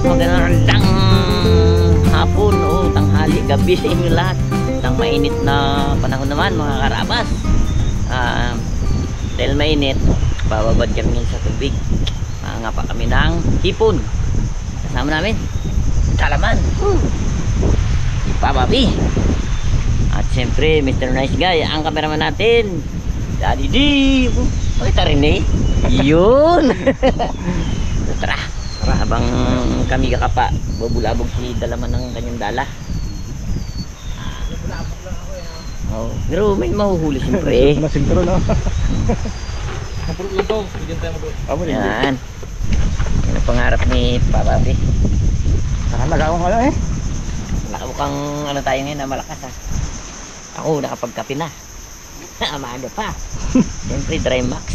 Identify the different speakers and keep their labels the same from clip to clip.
Speaker 1: Magandang hapon o tanghali, gabi sa inyo lahat. Ng mainit na panahon naman mga karabas. Dahil mainit, bababad kami sa tubig. Nga pa kami ng hipon. Kasama namin Kalaman, Papapi, at siyempre Mr. Nice Guy, ang cameraman natin, Daddy D. Pakita rin eh. Yun. Tara, habang kami kakapa, bubulabog si Dalaman ng kanyang dala.
Speaker 2: Bubulabog lang ako eh.
Speaker 1: Oh, pero may mahuhuli siyempre.
Speaker 2: Nasintro na. Napulog lang to, bigyan tayo mag-uwi.
Speaker 1: Yan. Yan ang pangarap ni Papapi.
Speaker 2: Nakalaga akong ano eh.
Speaker 1: Mukhang ano tayo ngayon na malakas ha. Ako nakapagkape na. Amaga pa. Siyempre dry max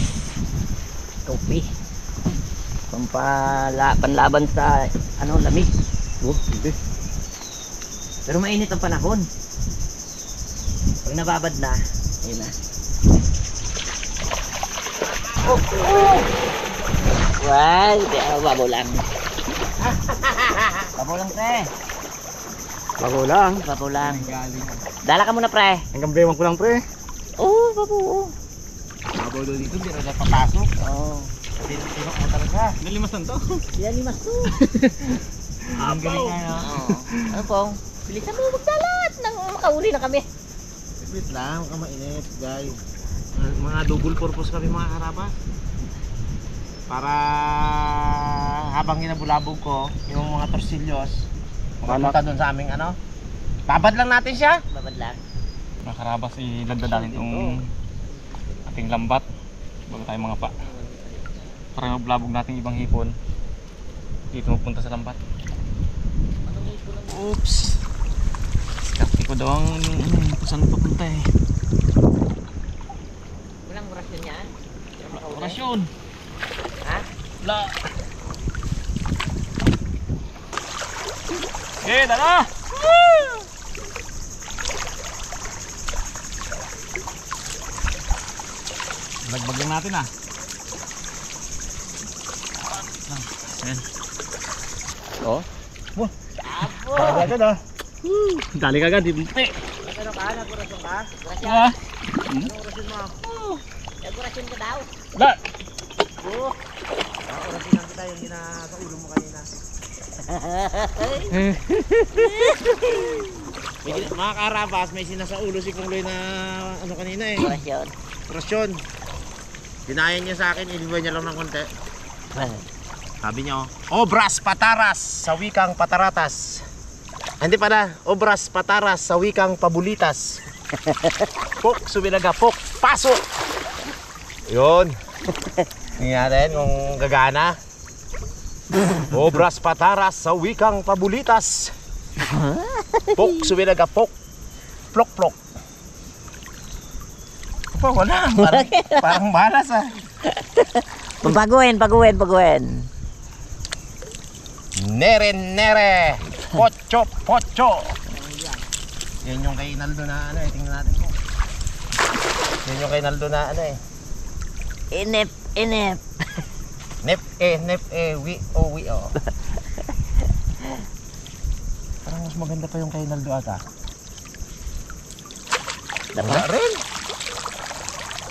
Speaker 1: kopi, panlaban sa ano, lamig.
Speaker 2: Hindi.
Speaker 1: Pero mainit ang panahon. Pag nababad na, ayun na. Wow, babaw lang. Babaw lang pre.
Speaker 2: Bago lang.
Speaker 1: Babaw lang. Dala ka muna pre.
Speaker 2: Hanggang bewang ko lang pre.
Speaker 1: Oo, babaw.
Speaker 2: Babaw doon dito, hindi rin papasok.
Speaker 1: Oo.
Speaker 2: Tinok mo talaga. Nalimasan to.
Speaker 1: Limas to.
Speaker 2: Ang galing nga no.
Speaker 1: Ano pong? Bilisan mo magdalat nang makauli na kami.
Speaker 2: Wait lang, huwag ka mainit guys. Mga double purpose kami mga karabas. Para habang hinabulabog ko yung mga torsilyos, makapunta doon sa aming ano. Babad lang natin siya.
Speaker 1: Babad lang.
Speaker 3: Mga karabas, ilagda natin itong ating lambat bago tayo mga pa. Para mablabog natin ibang hipon dito magpunta sa lambat. Oops, skapti ko daw ang kung saan papunta eh.
Speaker 1: Walang orasyon yan?
Speaker 3: Orasyon!
Speaker 1: Ha?
Speaker 3: Wala! Okay, tara! Lagbag lang natin ah. Ayan. Oh.
Speaker 1: Apo!
Speaker 2: Agad ah.
Speaker 3: Dali kagad, di bumpi.
Speaker 2: Ano ka? Nagurasyon ka?
Speaker 1: Orasyon?
Speaker 3: Ah.
Speaker 2: Anong orasyon mo?
Speaker 1: Nag-orasyon ka daw?
Speaker 3: Wala!
Speaker 1: Oo.
Speaker 2: Orasyonan kita yung sa ulo mo kanina. Mga karabas, may sinasa ulo si Kung Loy na ano kanina eh.
Speaker 1: Orasyon.
Speaker 2: Orasyon. Dinayan niya sa akin, iniwan niya lang ng konti. Sabi niya, obras pataras sa wikang pataratas. Hindi pala, obras pataras sa wikang pabulitas. Pok, suminaga, pok, pasok! Yun. Tingnan natin kung gagana. Obras pataras sa wikang pabulitas. Pok, suminaga, pok, plok, plok. Apa, wala. Parang balas ah.
Speaker 1: Baguhin.
Speaker 2: Nere, nere. Pocho, pocho. Yan yung kay Naldo na ano eh. Tingnan natin po. Yan yung kay Naldo na ano eh.
Speaker 1: Inip.
Speaker 2: Nep wi o. Parang mas maganda pa yung kay Naldo ata. Wala rin.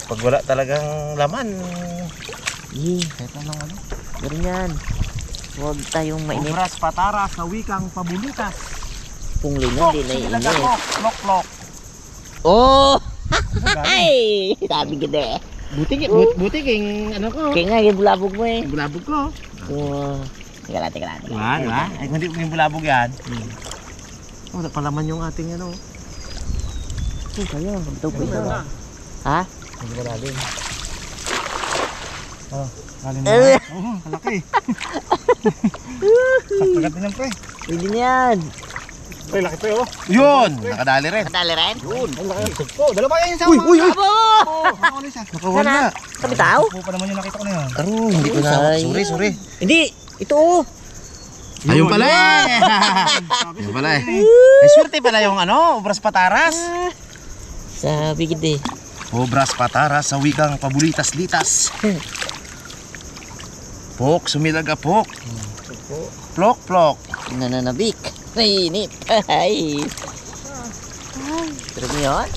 Speaker 2: Pag wala talagang laman. Kahit anong ano.
Speaker 1: Ganyan. Huwag tayong mainit.
Speaker 2: Obras pataras sa wikang pabulitas.
Speaker 1: Pungloy na, di na init.
Speaker 2: Plok, plok.
Speaker 1: Oh! Ay! Sabi ko na eh.
Speaker 2: Buti king ano ko.
Speaker 1: Kaya nga, yung bulabog mo eh.
Speaker 2: Bulabog ko.
Speaker 1: Oh. Teka lang.
Speaker 2: Diba? Ay kung di yung bulabog yan. Oh, palaman yung ating ano.
Speaker 1: Kaya, magtaw po ito. Ha?
Speaker 2: Hindi ba natin?
Speaker 3: Oh, alin mo. Oo, kalaki. Saktagat din yan, pre.
Speaker 1: Pwede niyan.
Speaker 3: Pre, laki pre, oh.
Speaker 2: Yun, nakadali rin.
Speaker 1: Kadali rin.
Speaker 3: Yun, ang laki. Oh, dalawa yan yung sama.
Speaker 2: Uy.
Speaker 1: Abo!
Speaker 3: Nakawala isa.
Speaker 2: Nakawala.
Speaker 1: Kabitaw?
Speaker 3: Oo pa naman yung nakita ko na yan.
Speaker 2: Aro, hindi ko na. Sorry.
Speaker 1: Hindi. Ito oh.
Speaker 2: Ayun pala eh. Ayun pala eh. Ay, swerte pala yung ano, obras pataras.
Speaker 1: Sabi gid eh.
Speaker 2: Obras pataras sa wikang pabulitas-litas. Pok, sumilaga pok. Plok.
Speaker 1: Nananabik. Nainit. Ay. Pero mo yun?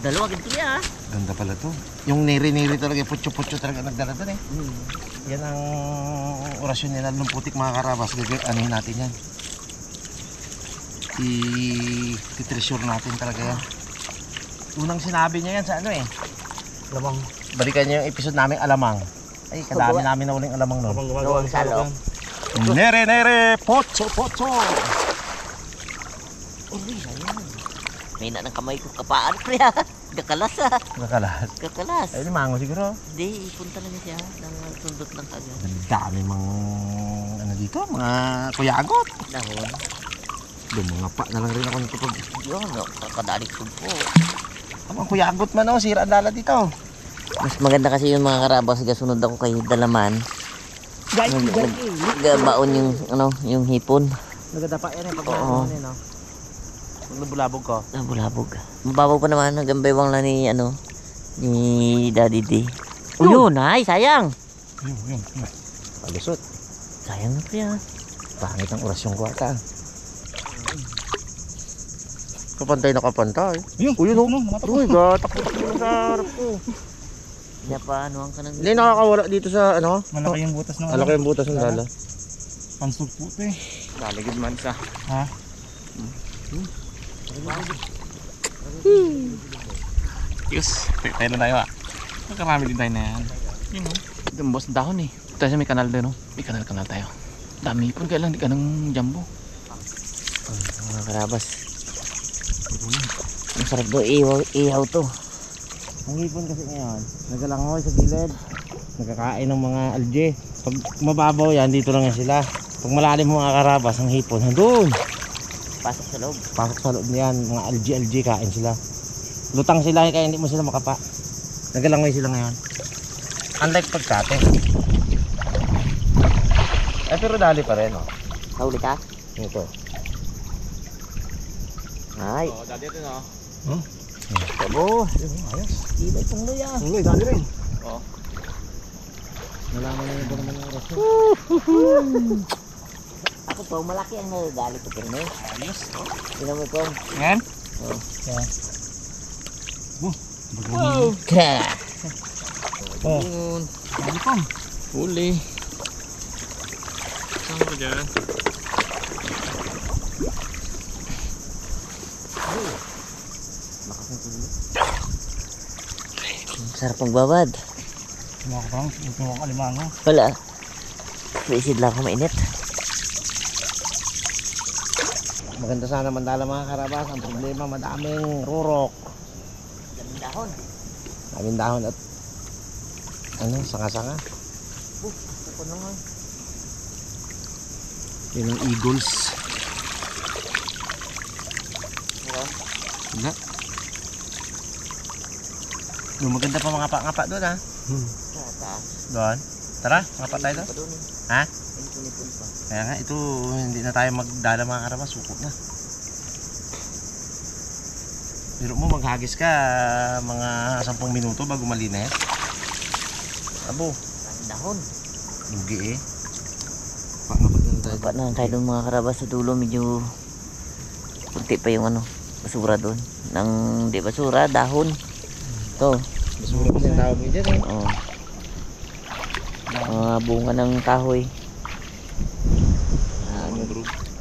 Speaker 1: Dalawa ganito niya.
Speaker 2: Ganda pala to. Yung niri-niri talaga, putyo-putyo talaga nagdala doon eh. Yan ang orasyon nila ng putik mga karabas. Anuhin natin yan. I-treasure natin talaga yan. Unang sinabi niya yan sa ano eh.
Speaker 3: Lamang.
Speaker 2: Balikan niyo yung episode namin alamang. Ay, kadami namin na uling alamang nun.
Speaker 3: Habang
Speaker 1: Doon sa loob.
Speaker 2: Nere, potso.
Speaker 1: May na ng kamay ko kapaan pre ha. Gakalas ha.
Speaker 2: Nakalas.
Speaker 1: Gakalas.
Speaker 2: Ay, limango siguro.
Speaker 1: Hindi, ipunta lang siya. Nang sundot lang kagad.
Speaker 2: Ang dami mga ano dito, mga kuyagot.
Speaker 1: Dahon.
Speaker 2: Doon mga pa na lang rin ako nito pag
Speaker 1: Yun, kakadalik ko po.
Speaker 2: ang kuyagot man oh, sira ang dala dito.
Speaker 1: Mas maganda kasi yung mga karabas. Sunod ako kay Dalaman. Gabaon yung, yung hipon.
Speaker 2: Nagadapa yan eh pag
Speaker 1: Oo.
Speaker 2: ano no. Pag nabulabog ko.
Speaker 1: Nabulabog. Mababaw pa naman. Nagambaywang lang ni, ni Daddy D. Oh, yun, ay, sayang.
Speaker 3: Yun.
Speaker 2: Palusot.
Speaker 1: Sayang na pre ha.
Speaker 2: Pangit ang orasyon ko ata. Kapantay na kapantay.
Speaker 3: Yun,
Speaker 2: Uy, yun, oh.
Speaker 3: namatakbo.
Speaker 2: Uy, gatakbo sa harap ko.
Speaker 1: Kaya pa, anuhan ka ng...
Speaker 2: Hindi nakakawala dito sa ano.
Speaker 3: Malaki yung butas ng
Speaker 2: Alaki yung butas ng dala.
Speaker 3: pansug puto eh. Laligid man sa. Ha? Yes, tayo na tayo ah. Nakarami din tayo na yan. Yun oh. Yung boss dahon eh. Tayo may kanal din oh. May kanal tayo. Dami pun kaya lang di ka ng jumbo.
Speaker 1: Mga karabas. Ang sarap daw ihaw to.
Speaker 2: Ang hipon kasi ngayon, nagalangoy sa gilid. Nagkakain ng mga algae. Pag mababaw yan, dito lang yan sila. Pag malalim mga karabas, ang hipon, doon.
Speaker 1: Pasok sa loob.
Speaker 2: Pasok sa loob niyan, mga algae kain sila. Lutang sila kaya hindi mo sila makapa. Nagalangoy sila ngayon. Unlike pagkate. Eh pero dali pa rin oh.
Speaker 1: Huli ka?
Speaker 2: Ito.
Speaker 1: Ay.
Speaker 3: Oh, dati ito no.
Speaker 1: Tabo.
Speaker 2: Ayos.
Speaker 1: Iba itong luya.
Speaker 2: Uloy, dali rin.
Speaker 3: Oh.
Speaker 2: Nalaman na yung naman ng oras.
Speaker 1: Ako po, malaki ang nagagalit ko pero may.
Speaker 3: Ayos. Oh.
Speaker 1: Tingnan mo kong.
Speaker 3: Ngayon?
Speaker 1: Oh.
Speaker 3: Yeah.
Speaker 1: Wow. Kra.
Speaker 2: Oh.
Speaker 3: Yun. Ano pa? Huli. Saan ko dyan?
Speaker 1: Sarap magbabad.
Speaker 3: Mga kapang, ito mga kalimango.
Speaker 1: Wala. Isid lang ako mainit.
Speaker 2: Maganda sana mandala mga karabas. Ang problema, madaming rurok.
Speaker 1: Daming dahon.
Speaker 2: Daming dahon at ano, sanga-sanga.
Speaker 1: Ako na nga.
Speaker 2: Yun ang eagles. Wala. Doon, maganda pa mga ngapa doon ha.
Speaker 1: Taas.
Speaker 2: Doon. Tara, ngapa tayo doon.
Speaker 1: Pa doon.
Speaker 2: Ha?
Speaker 1: Ayun, punipun pa.
Speaker 2: Kaya nga, ito hindi na tayo magdala mga karabas. Suko na. Pero mo maghagis ka mga 10 minuto bago malinis. Abo,
Speaker 1: Daming dahon.
Speaker 2: lugi eh. Pangapat na tayo.
Speaker 1: Dapat na tayo doon mga karabas sa dulo. Medyo kunti pa yung basura doon. Nang di basura, dahon. Ito.
Speaker 2: Basura pa yung tawag mo dyan eh.
Speaker 1: Oh. Mga bunga ng kahoy.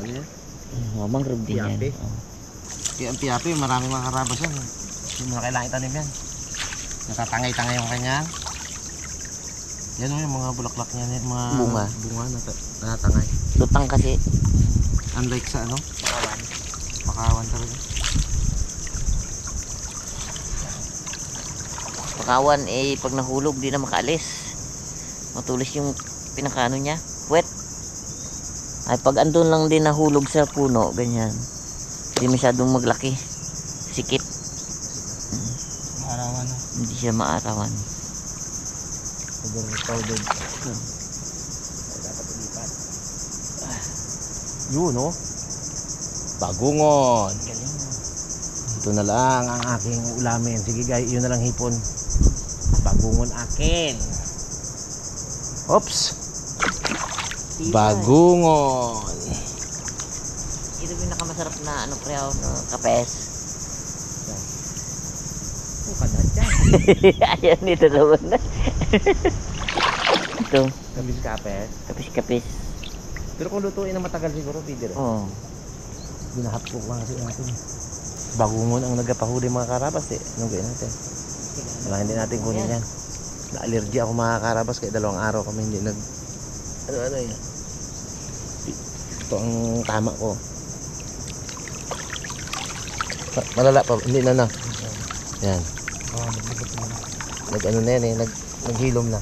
Speaker 2: Ano yan?
Speaker 1: Mangrove din yan.
Speaker 2: Piapi.
Speaker 1: Oh.
Speaker 2: Kaya ang piapi, maraming mga karabas yan. Hindi mo na kailangan itanim yan. Natatangay-tangay yung kanya. Yan o yung mga bulaklak niya, yung mga
Speaker 1: Bunga.
Speaker 2: natatangay.
Speaker 1: Lutang kasi.
Speaker 2: Unlike sa ano,
Speaker 1: Pakawan.
Speaker 2: pakawan talaga.
Speaker 1: Pakawan eh pag nahulog di na makaalis. Matulis yung pinakano niya, puwet. Ay pag andun lang din nahulog sa puno, ganyan. Hindi masyadong maglaki. Sikip.
Speaker 3: Maarawan.
Speaker 1: Hindi siya maarawan.
Speaker 2: Powdered. Yun, oh. Bagungon.
Speaker 1: Galing.
Speaker 2: Ito na lang ang aking ulamin. Sige guys, yun na lang hipon. Bagungon akin. Oops. Bagungon.
Speaker 1: Ito yung pinakamasarap na ano pre, no, kapes.
Speaker 2: Kadat yan.
Speaker 1: Ayan dito naman. Ito,
Speaker 2: Kabis kapes.
Speaker 1: kapis-kapis.
Speaker 2: Pero kung lutuin na matagal siguro, pwede rin.
Speaker 1: Oh.
Speaker 2: Binahap ko lang kasi natin. Bagungon ang nagpahuli mga karabas eh. Anong gawin natin? Wala, hindi natin kunin yan. Na-allergy ako mga karabas kaya 2 araw kami hindi nag... Ano yan. Ito ang tama ko. Malala pa, hindi na. Yan. Nag-ano na yan eh, naghilom na.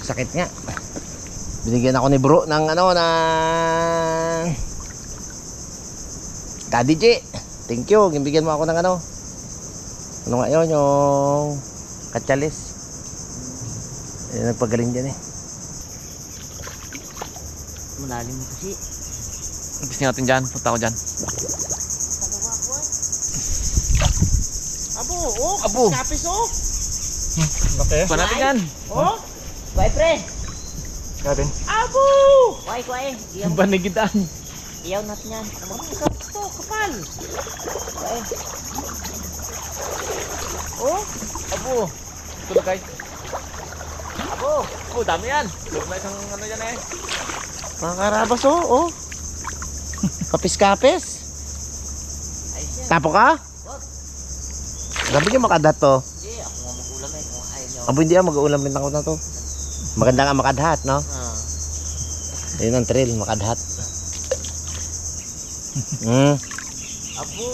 Speaker 2: Sakit nga. Binigyan ako ni bro ng ano na Daddy J. Thank you. Gimbigyan mo ako ng ano. Ano nga yun? Yung katsalis. Nagpagaling dyan eh.
Speaker 1: Malalim mo kasi.
Speaker 3: Gusto natin dyan. Punta ako dyan.
Speaker 2: Abo, oh,
Speaker 3: Abo.
Speaker 2: kapis oh.
Speaker 3: Okay. Kuha natin yan.
Speaker 2: Oh,
Speaker 1: Kuwai pre.
Speaker 3: Natin.
Speaker 2: abo.
Speaker 1: Kuwai. Iyaw,
Speaker 3: Banigitan.
Speaker 1: iyaw natin yan. Ano ba?
Speaker 2: Ito, kapal.
Speaker 1: Kuwai.
Speaker 2: Oh,
Speaker 3: Abo. Tulog guys. Abo. Oh, dami yan. Tulog na isang ano yan eh.
Speaker 2: mga karabas oh, oh. Kapis-kapis.
Speaker 1: Ayos yan.
Speaker 2: Tapo ka?
Speaker 1: Wag.
Speaker 2: Sabi niyo makadat to.
Speaker 1: Hindi, ako nga mag-ulam eh. Kung ayaw nyo.
Speaker 2: Abo hindi mag-uulam din ako na to. Maganda nga makadhat, no?
Speaker 1: Ah.
Speaker 2: Ayun ang trail, makadhat.
Speaker 1: Apo.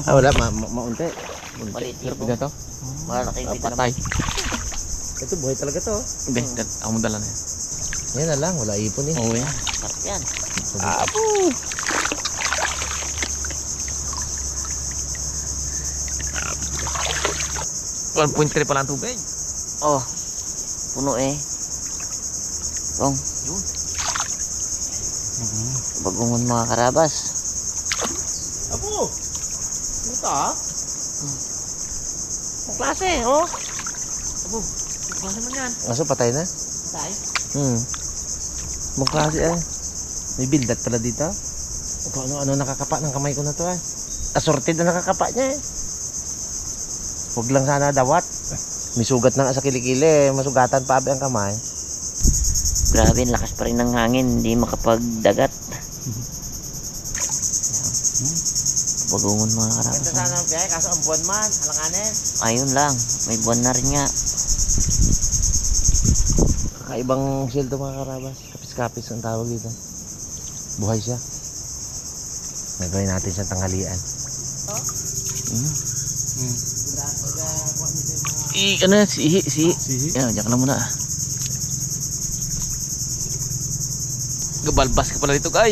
Speaker 2: Wala, maunti.
Speaker 1: Maliit
Speaker 3: Sarap
Speaker 1: tipo.
Speaker 3: din to.
Speaker 1: Malaking pita
Speaker 3: Patay.
Speaker 2: Ito, buhay talaga to.
Speaker 3: Hindi, ako mo dala na yan.
Speaker 2: Yan na lang, wala ipon eh.
Speaker 3: Oo yan.
Speaker 1: Sarap yan.
Speaker 2: Apo.
Speaker 3: 1.3 pala ang tubig.
Speaker 1: Oh. Puno eh. Tong.
Speaker 3: Yun.
Speaker 1: Bagungon mga karabas.
Speaker 2: Apo. Ano to ah? Ang klase, oh.
Speaker 3: Abo. Ano naman yan?
Speaker 2: Aso, patay na?
Speaker 1: Tay.
Speaker 2: Ang klase eh. May bildat pala dito. Kung ano-ano nakakapa ng kamay ko na to eh. Assorted na nakakapa niya eh. Huwag lang sana dawat. May sugat na nga sa kilikili. Masugatan pa abi ang kamay.
Speaker 1: Grabe, lakas pa rin ng hangin. Hindi makapagdagat. Bagungon mga karabas.
Speaker 2: Ganda sana ang biyahe, kaso ang buwan man, alanganin.
Speaker 1: Ayun lang. May buwan na rin nga.
Speaker 2: Kakaibang shell to mga karabas. Kapis-kapis ang tawag dito. Buhay siya. Nagawin natin siyang tanghalian.
Speaker 3: Ano yan? Sihi. Yan, diyan ka na muna. Gabalbas ka pala dito, guy.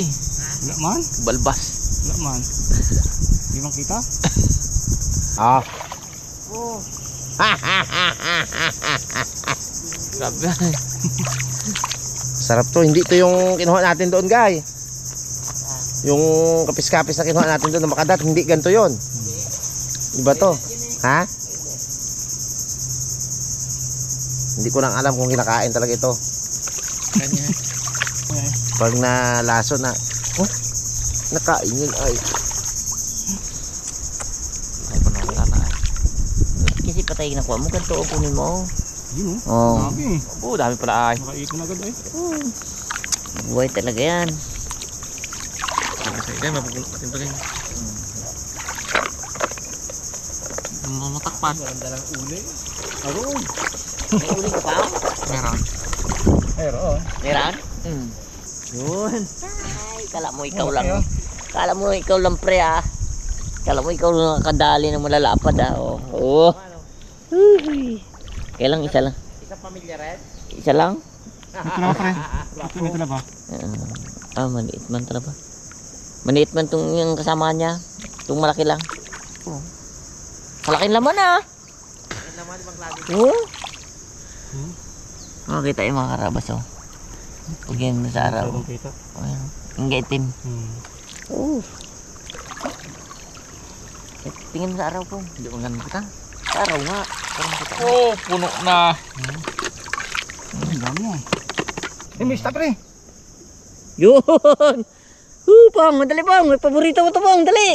Speaker 4: Wala man?
Speaker 3: Balbas.
Speaker 4: Wala man. Di man kita?
Speaker 2: Ah.
Speaker 1: Oh.
Speaker 3: Grabe.
Speaker 2: Sarap to. Hindi to yung kinuha natin doon, guy. Yung kapis-kapis na kinuha natin doon na makadat, hindi ganito yon. Iba to. Ha? Hindi ko nang alam kung kinakain talaga ito.
Speaker 3: Kanya.
Speaker 2: Pag nalaso na, oh, nakain yun ay.
Speaker 3: Ay, panawala na.
Speaker 1: Kasi patay na kuha mo. Ganito o punin mo.
Speaker 4: Yun oh.
Speaker 1: Oh.
Speaker 4: Grabe.
Speaker 3: Oo, dami pala ay.
Speaker 4: Nakaipon agad eh.
Speaker 1: Buhay talaga yan.
Speaker 3: Kasi yan, mapagulot natin pa rin. Mamatakpan.
Speaker 2: Maganda lang uli.
Speaker 1: Aroon. May uli ka pa?
Speaker 3: Meron.
Speaker 2: Pero,
Speaker 1: Meron? Yun. Ay, kala mo ikaw lang. Kala mo ikaw lang pre ah. Kala mo ikaw nakakadali ng malalapad ah. Oo. Uy. Kailang isa lang.
Speaker 2: Isang pamilya rin?
Speaker 1: Isa lang?
Speaker 3: Ito na pre. Ito na ba?
Speaker 1: Maliit man talaga. Maliit man tong yung kasama niya. Itong malaki lang. Kalaking laman ah.
Speaker 2: Yan naman ibang lagi.
Speaker 1: Oo. Makita yung mga karabas oh. Pag yan sa araw.
Speaker 3: Kita.
Speaker 1: Ayan. Ang gaitim. Oo. Tingin sa araw po. Hindi mo ganun kita. Sa araw nga. Parang kita.
Speaker 3: Oh, puno na.
Speaker 4: Ang dami yan. May stop pre.
Speaker 1: Yun! Pang! Madali pang! May paborito mo ito pang! Dali!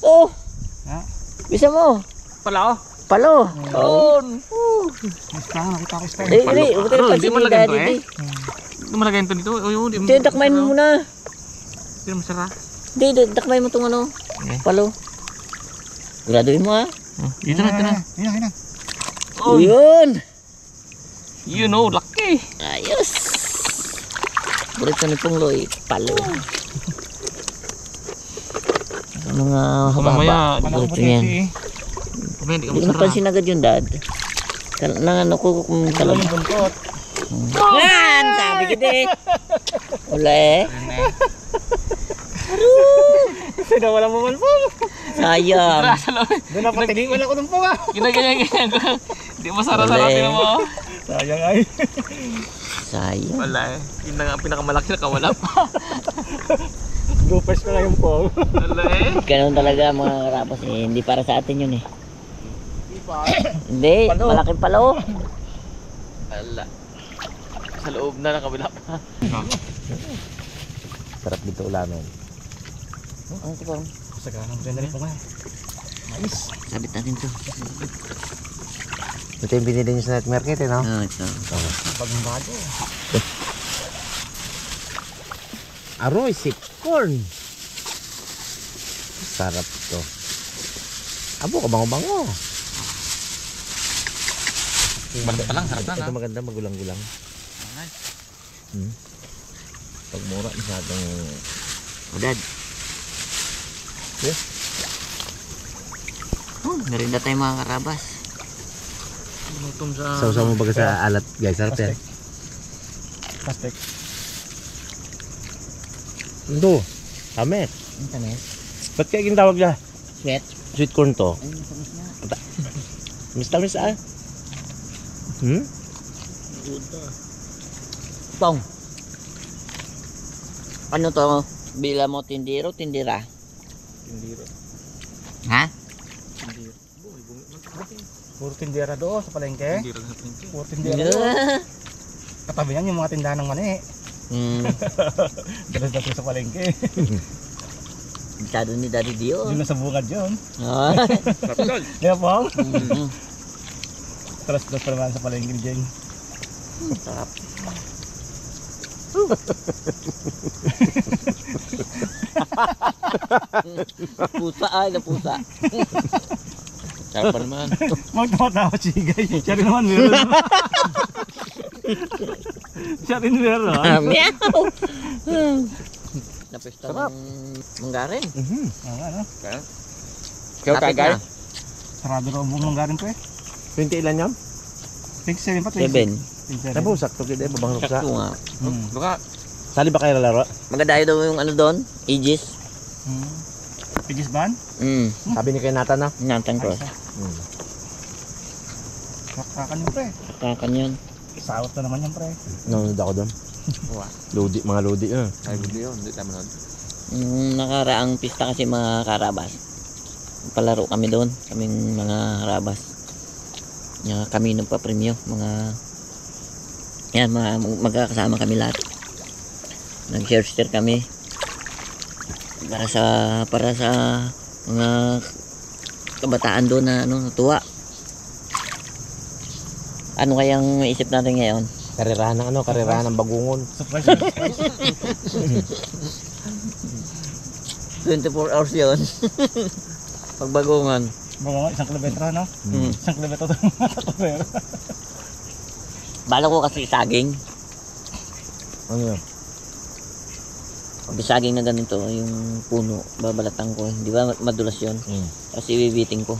Speaker 1: Oh!
Speaker 4: Ha?
Speaker 1: Bisa mo!
Speaker 3: Pala oh.
Speaker 1: Palo!
Speaker 3: Doon.
Speaker 4: May stang, nakita ko stang.
Speaker 1: Hindi! Huwag tayo
Speaker 3: Hindi
Speaker 1: pansin
Speaker 3: mo
Speaker 1: ni
Speaker 3: lagyan
Speaker 1: Daddy.
Speaker 3: to, eh. Hindi mo lagyan to dito. Oh,
Speaker 1: Hindi, dakmayin mo muna.
Speaker 3: Hindi mo sarap.
Speaker 1: Hindi, dakmayin mo itong ano. Palo. Guraduhin mo ha.
Speaker 3: Dito na, ito na.
Speaker 4: Yan na.
Speaker 1: Oh. Yun!
Speaker 3: You know, laki.
Speaker 1: Ayos! Burito ni Pungloy. Palo. Mga haba-haba. Burito niyan.
Speaker 3: Mamaya hindi ka
Speaker 1: Hindi ko
Speaker 3: masarap.
Speaker 1: napansin agad yun, Dad. Nangano ko kung
Speaker 4: Alam
Speaker 1: kalam.
Speaker 4: yung buntot.
Speaker 1: Yan! Sabi kita eh. Wala eh.
Speaker 4: Sinawala mo man po.
Speaker 1: Sayang.
Speaker 3: Sa loob.
Speaker 4: Doon na patilingan ako ng punga.
Speaker 3: Ginaganyan ko. Hindi masarap-sarap
Speaker 1: Wala eh.
Speaker 3: yun mo.
Speaker 4: Sayang ay.
Speaker 1: Sayang.
Speaker 3: Wala eh. Yun na nga ang pinakamalaki na kawala pa.
Speaker 4: Bloopers ko na yung pong.
Speaker 3: Wala eh.
Speaker 1: Ganun talaga mga karapos eh. Hindi para sa atin yun eh. Hindi, malaking palo.
Speaker 3: Wala. Sa loob na nakabila pa.
Speaker 2: Sarap dito ulamin.
Speaker 1: Ano ito pang?
Speaker 4: Sagana mo rin po nga. Mais.
Speaker 1: Sabit natin to.
Speaker 2: Ito yung binili niyo sa night market eh, no?
Speaker 1: Ito.
Speaker 4: Pagbago.
Speaker 2: Aroy, sweet corn. Sarap to. Abo, kabango-bango.
Speaker 3: Balik pa lang, sarap na
Speaker 2: Ito
Speaker 3: na.
Speaker 2: maganda, magulang-gulang. Pag mura, masyadong...
Speaker 1: O Dad.
Speaker 2: Yes.
Speaker 1: Oh, merinda tayo mga karabas.
Speaker 3: Lutom sa...
Speaker 2: Sausaw mo baga sa alat, guys. Sarap yan.
Speaker 4: Plastic.
Speaker 2: Ito, tamet.
Speaker 1: Ang tamis.
Speaker 2: Ba't kaya ginatawag na?
Speaker 1: Sweat.
Speaker 2: Sweet corn to.
Speaker 1: Ay, masamis na.
Speaker 2: Miss ah.
Speaker 1: Pong. Ano to? Bila mo tindiro, tindira?
Speaker 3: Tindiro.
Speaker 1: Ha?
Speaker 3: Tindiro.
Speaker 4: Puro tindera doon sa palengke.
Speaker 3: Tindiro sa pinky.
Speaker 4: Puro tindera doon. Katabi yan yung mga tindahan ng mani. Dalas-dalas sa palengke.
Speaker 1: Masyado ni Daddy Dio.
Speaker 4: Doon na sa bungad yun.
Speaker 1: Ah.
Speaker 3: Sarap tol.
Speaker 4: Di ba po?
Speaker 1: Mm.
Speaker 4: Dalas-dalas pa naman sa palengke ni Jeng.
Speaker 1: Sarap. Pusa ay, napusa.
Speaker 3: Sarap pa naman.
Speaker 4: Magtatawa chigay. Siya rin naman meron. Siya rin meron.
Speaker 1: Meow! Napista ng manggarin.
Speaker 4: Ano?
Speaker 3: Ikaw
Speaker 1: Kapit
Speaker 3: kagay?
Speaker 1: na.
Speaker 4: Sarado raw ang buong garin ko eh.
Speaker 2: 20 ilan yan?
Speaker 4: 27 pa
Speaker 1: 7.
Speaker 4: 27.
Speaker 2: Tapo, sakto kita. Babang ruksa.
Speaker 1: Sakto nga.
Speaker 3: Luka.
Speaker 2: Sali ba kayo lalaro?
Speaker 1: Magadayo daw yung ano doon, Aegis.
Speaker 4: Pigis ban?
Speaker 2: Sabi ni kay Nathan na.
Speaker 1: Nathan Cross.
Speaker 4: Kakakan yun pre.
Speaker 1: Kakan yun.
Speaker 4: Sawat na naman yan pre.
Speaker 2: Nanonood ako doon. Lodi, mga lodi.
Speaker 3: Ay, gulo yun. Hindi tayo manood.
Speaker 1: Nakaraang pista kasi mga karabas. Palaro kami doon, kaming mga karabas. Kami nagpa-premyo, mga yan, magkakasama kami lahat. Nag-share kami para sa mga kabataan doon na natuwa. Ano kayang maisip natin ngayon?
Speaker 2: Karirahan ng ano, karirahan ng bagungon.
Speaker 4: Surprise.
Speaker 1: 24 hours yun. Pagbagungan.
Speaker 4: Bago nga, 1 kilometro no? 1 kilometro ito mga tatapero.
Speaker 1: Bala ko kasi saging.
Speaker 2: Ano yun?
Speaker 1: Bisaging na ganito, yung puno, babalatan ko. Di ba madulas yun? Kasi ibibiting ko.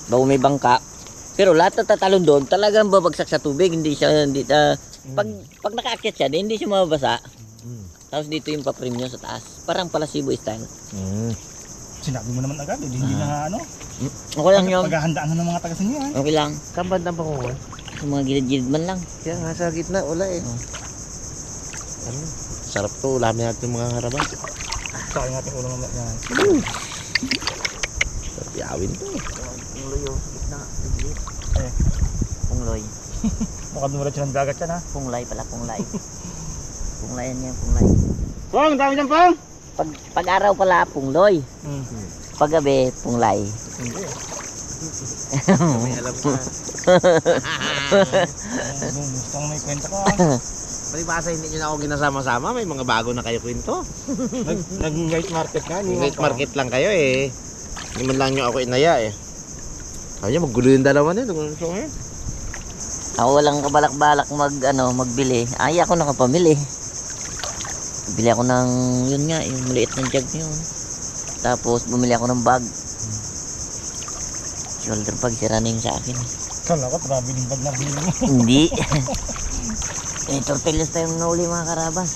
Speaker 1: Bago may bangka. Pero lahat na tatalon doon, talagang babagsak sa tubig. Hindi pag nakaakyat siya, hindi siya mababasa. Tapos dito yung paprim niya sa taas. Parang palasibo style.
Speaker 4: Sinabi mo naman agad, hindi na ano.
Speaker 1: Okay lang yun.
Speaker 4: Paghahandaan na ng mga taga-sinyo eh.
Speaker 1: Okay lang.
Speaker 2: Saan banda ba kung
Speaker 1: Sa mga gilid-gilid man lang.
Speaker 2: Kaya nga sa gitna, wala eh. Ano? Sarap to, ulamin natin yung mga harabas.
Speaker 4: Saka yung ating ulo ng yan.
Speaker 2: Sarap yawin to.
Speaker 1: Pungloy yung gitna.
Speaker 4: Eh.
Speaker 1: Pungloy.
Speaker 4: Mukhang dumulat siya ng dagat yan ha.
Speaker 1: Punglay pala, punglay. Punglayan yan, punglay.
Speaker 4: Pong, dami dyan Pong!
Speaker 1: Pag-araw pala, pungloy. Paggabi, punglay.
Speaker 2: May alam ka.
Speaker 4: Gusto may kwento ka.
Speaker 2: Palibasa hindi nyo na ako ginasama-sama, may mga bago na kayo kwento.
Speaker 4: Nag-night market ka.
Speaker 2: Night market lang kayo eh. Hindi man lang nyo ako inaya eh. Sabi niya, maggulo yung dalawa na yun.
Speaker 1: Ako walang kabalak-balak magbili. Ay, ako nakapamili. Bili ako ng, yun nga, yung maliit ng jug yun. Tapos, bumili ako ng bag. Shoulder bag, si running sa akin.
Speaker 4: Kala ko, traveling bag na bili mo.
Speaker 1: Hindi. Tortillas tayong nauli mga karabas.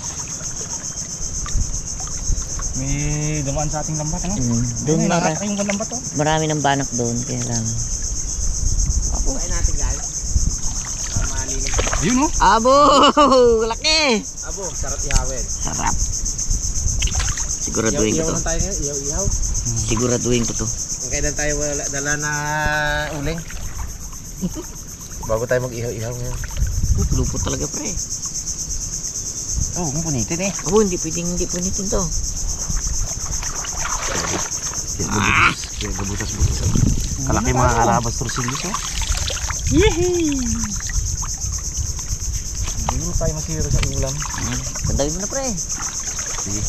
Speaker 4: May dumaan sa ating lambat, ano?
Speaker 1: Doon
Speaker 4: Doon
Speaker 1: mga
Speaker 4: nakatak yung lambat, oh.
Speaker 1: marami ng banak doon, kaya lang.
Speaker 2: Kain natin guys. Para malinis.
Speaker 4: Ayun, oh.
Speaker 1: Abo! Laki!
Speaker 2: Abo, sarap ihawin.
Speaker 1: Sarap. Siguraduhin ko
Speaker 2: Ihaw
Speaker 1: to.
Speaker 2: lang tayo ngayon, ihaw.
Speaker 1: Siguraduhin ko to.
Speaker 2: Kung kailan tayo wala dala na uling. Bago tayo mag-ihaw-ihaw ngayon.
Speaker 1: Lupot talaga pre.
Speaker 2: Oo, kung punitin eh.
Speaker 1: Abo, hindi punitin to.
Speaker 2: Butas-butas. Kalaki mga karabas torsillos oh.
Speaker 4: Hindi mo tayo masiro sa ulam.
Speaker 1: Tandawin mo na pre.
Speaker 2: Sige.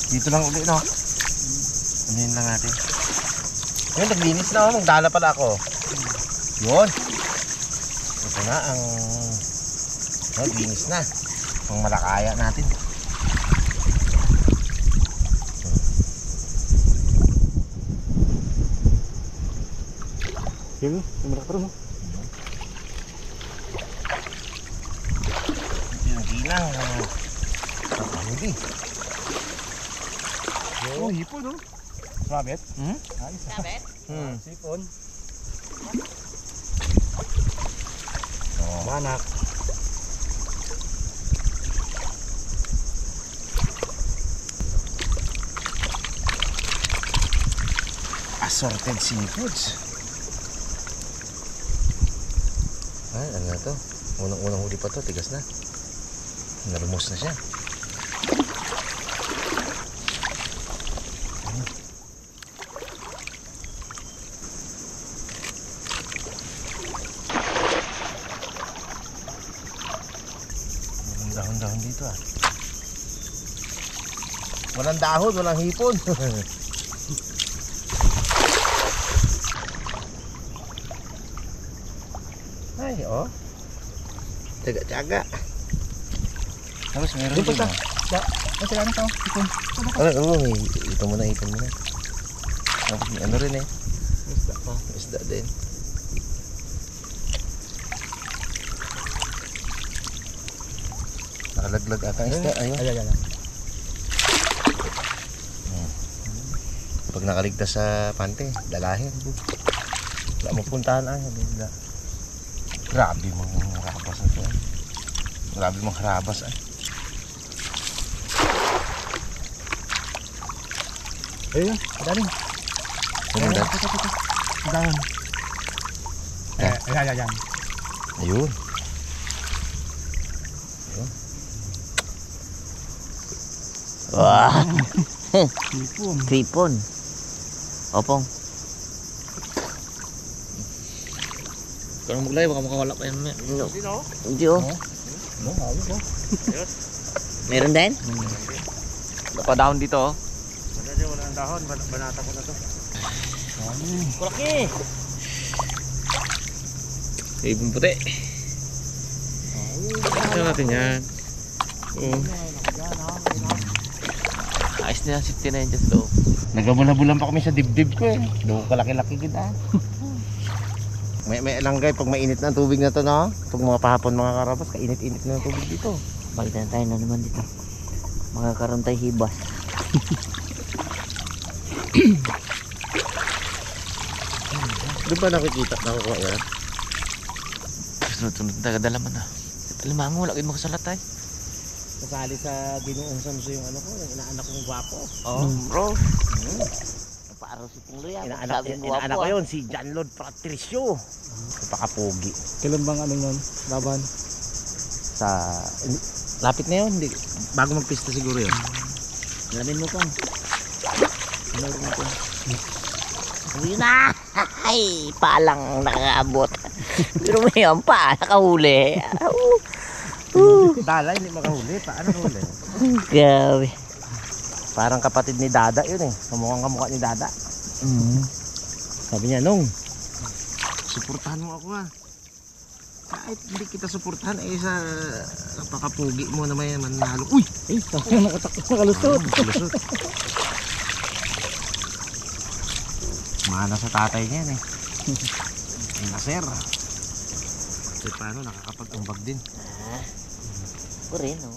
Speaker 2: Dito lang ulit no. Anuhin lang natin. Ngayon naglinis na ako. Magdala pala ako. Yun. Ito na ang naglinis na. Ang malakaya natin.
Speaker 4: Yun, yung malaki pa rin, oh.
Speaker 2: Ginang. Hindi.
Speaker 4: Oh, hipon, oh. Rabbit? Ayos.
Speaker 1: Rabbit?
Speaker 4: Sipon.
Speaker 2: Oh.
Speaker 4: Banak.
Speaker 2: Assorted seafoods. Ay, ano na to? Unang-unang huli pa to, tigas na. Narumos na siya. Walang dahon-dahon dito ah. Walang dahon, walang hipon. Ay, oh. Tsaga-tsaga.
Speaker 4: Tapos meron din, oh. Kasi ano to? Hipon.
Speaker 2: Ito muna, ipon muna. Tapos may ano rin eh.
Speaker 4: Isda pa.
Speaker 2: Isda din. Nakalaglag ata ang isda. Ayun.
Speaker 4: Ayan.
Speaker 2: Pag nakaligtas sa pante, dalahin. Wala mapuntahan ay. Grabe mga karabas na ito. Grabe mga karabas ay.
Speaker 4: Ayun, daling.
Speaker 2: Ayun, dad.
Speaker 4: Dahon. Ayan.
Speaker 2: Ayun.
Speaker 1: Wah!
Speaker 4: Hipon.
Speaker 1: Kripon. Opong.
Speaker 3: Kung maglay, baka makawala pa yan.
Speaker 1: No. Hindi oh.
Speaker 4: No, ayos, oh.
Speaker 1: Meron din?
Speaker 3: Napadahon dito oh.
Speaker 2: Wala ang dahon, banata ko na to.
Speaker 1: Kulaki!
Speaker 3: Ibon puti. Ito natin yan. Ayos na yung safety na yun dyan sa loob.
Speaker 2: Nagabula-bulan pa kami sa dibdib ko eh. Doon kalaki-laki kita. May langgay pag mainit na ang tubig na to, no? Pag mga pahapon mga karabas, kainit-init na ang tubig dito.
Speaker 1: Bakit na tayo na naman dito? Makakaroon tayo hibas.
Speaker 2: Doon ba nakikita? Nakukuha yan?
Speaker 3: Sunod-sunod na kadalaman na. Alimango, wala kayo makasalat tayo.
Speaker 2: Kasali sa Ginoong Samso yung ano ko, yung inaanak kong gwapo.
Speaker 1: Oh, bro. Napaaraw si Punglo yan.
Speaker 2: Inaanak ko yun, si John Lord Patricio. Napakapogi.
Speaker 4: Kailan bang ano nun? Laban?
Speaker 2: Sa... Lapit na yun, hindi. Bago magpista siguro yun.
Speaker 1: Alamin mo kong. Alamin mo kong. Uy na! Ay, palang nakakaabot. Pero may yan pa, nakahuli.
Speaker 2: Dala, hindi makahuli. Paano huli?
Speaker 1: Gabi.
Speaker 2: Parang kapatid ni Dada yun eh. Kamukhang kamukha ni Dada. Sabi niya, Nung, suportahan mo ako ha. Kahit hindi kita suportahan, eh sa napakapugi mo na may manalo. Uy!
Speaker 4: Eh, tayo nakalusot.
Speaker 2: Lusot. Mana sa tatay niya yan eh. Naser. Kasi paano, nakakapag-umbag din.
Speaker 1: Ako rin, oh.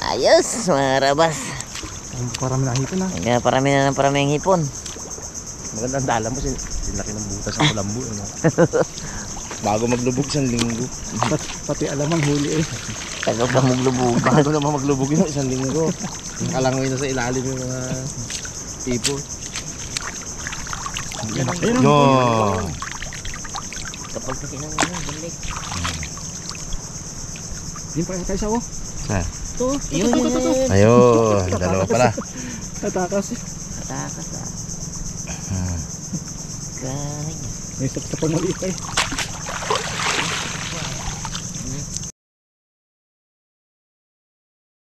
Speaker 1: Ayos, mga rabas.
Speaker 4: Parang nahipon na.
Speaker 1: Kaya parami na ng parami ang hipon.
Speaker 2: Magandang dala mo, sinlaki ng butas sa kulambo. Ano? Bago maglubog, 1 linggo.
Speaker 4: Pati alamang huli eh.
Speaker 1: Tagal ka maglubog.
Speaker 2: Bago naman maglubog yun, 1 linggo. Nakalangoy na sa ilalim yung mga people. Yo!
Speaker 1: Kapag kasi nang ano, balik.
Speaker 4: Yun pa tayo sa o.
Speaker 2: Ha?
Speaker 4: Ito.
Speaker 1: Yun.
Speaker 2: Ayun, dalawa pala.
Speaker 4: Tatakas eh.
Speaker 1: Katakas ah. Galing.
Speaker 4: May stop sa pamuli pa eh.